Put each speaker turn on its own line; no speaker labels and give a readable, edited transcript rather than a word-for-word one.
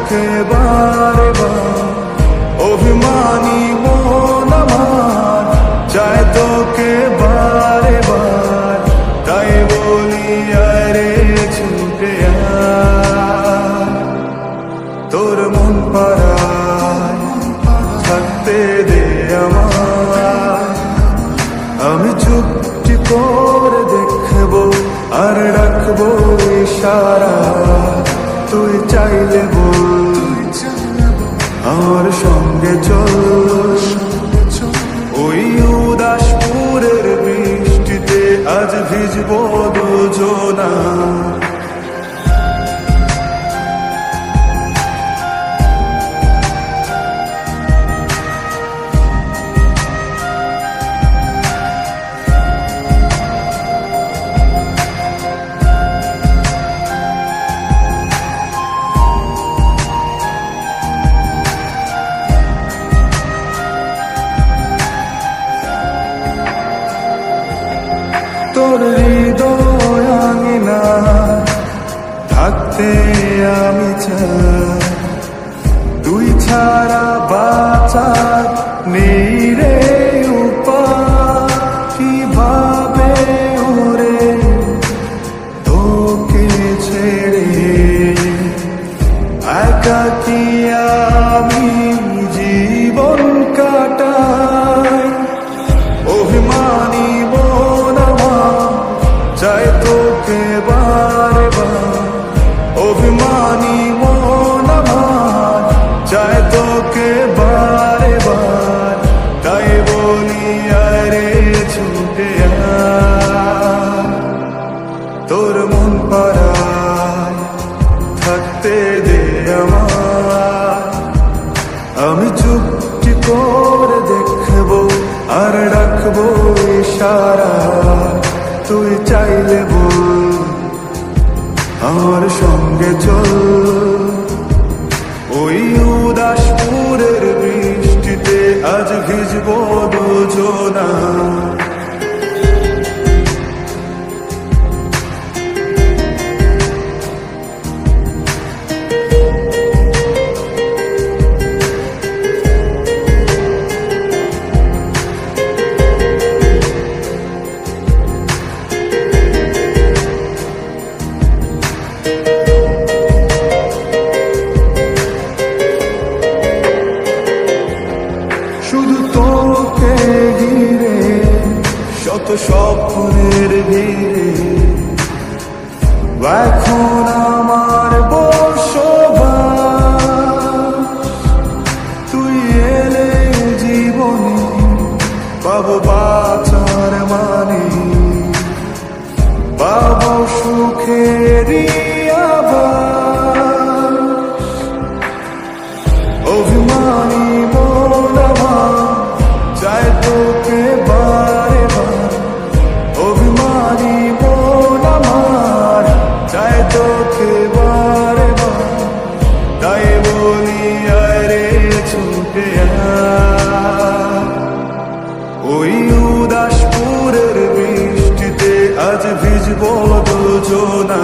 তোকে বারে বার, অভিমানী মন আমার চায় তোকে বারে বার, তাই বলি আরে ছুটে আয়। তোর মন পাড়ায় থাকতে দে আমায়, আমি চুপটি করে দেখবো আর রাখবো ইশারা, তুই চাইলে বল আমার সঙ্গে চল। ওই উদাসপুরের বৃষ্টিতে আজ ভিজবো দুজনা, তোর হৃদয় আঙিনা থাকতে আমি চাই, তুই ছাড়া বাঁচার নেই রে উপায়। কিভাবে ওরে তোকে ছেড়ে একাকী আমি জীবন কাটাই, অভিমানী চাই তোকে বারে বার, অভিমানী মন আমার চাই তোকে বারে বার, তাই বলি আরে ছুটে আয়। তোর মন পাড়ায় থাকতে দে আমায়, আমি চুপটি করে দেখবো আর রাখবো ইশারা, তুই চাইলে বল আমার সঙ্গে চল। ওই উদাসপুরের বৃষ্টিতে আজ ভিজবো দুজনা, শুধু তোকে ঘিরে শত স্বপ্নের ভিড়ে, এখন আমার বসবাস। তুই এলে জীবনে পাবো বাঁচার মানে, পাবো সুখেরই আভাস। অভিমানী মন আমার চায় তোকে বারে বার, অভিমানী মন আমার চায় তোকে বারে বার, তাই বলি আরে ছুটে আয়। ওই উদাসপুরের বৃষ্টিতে আজ ভিজবো দুজনা।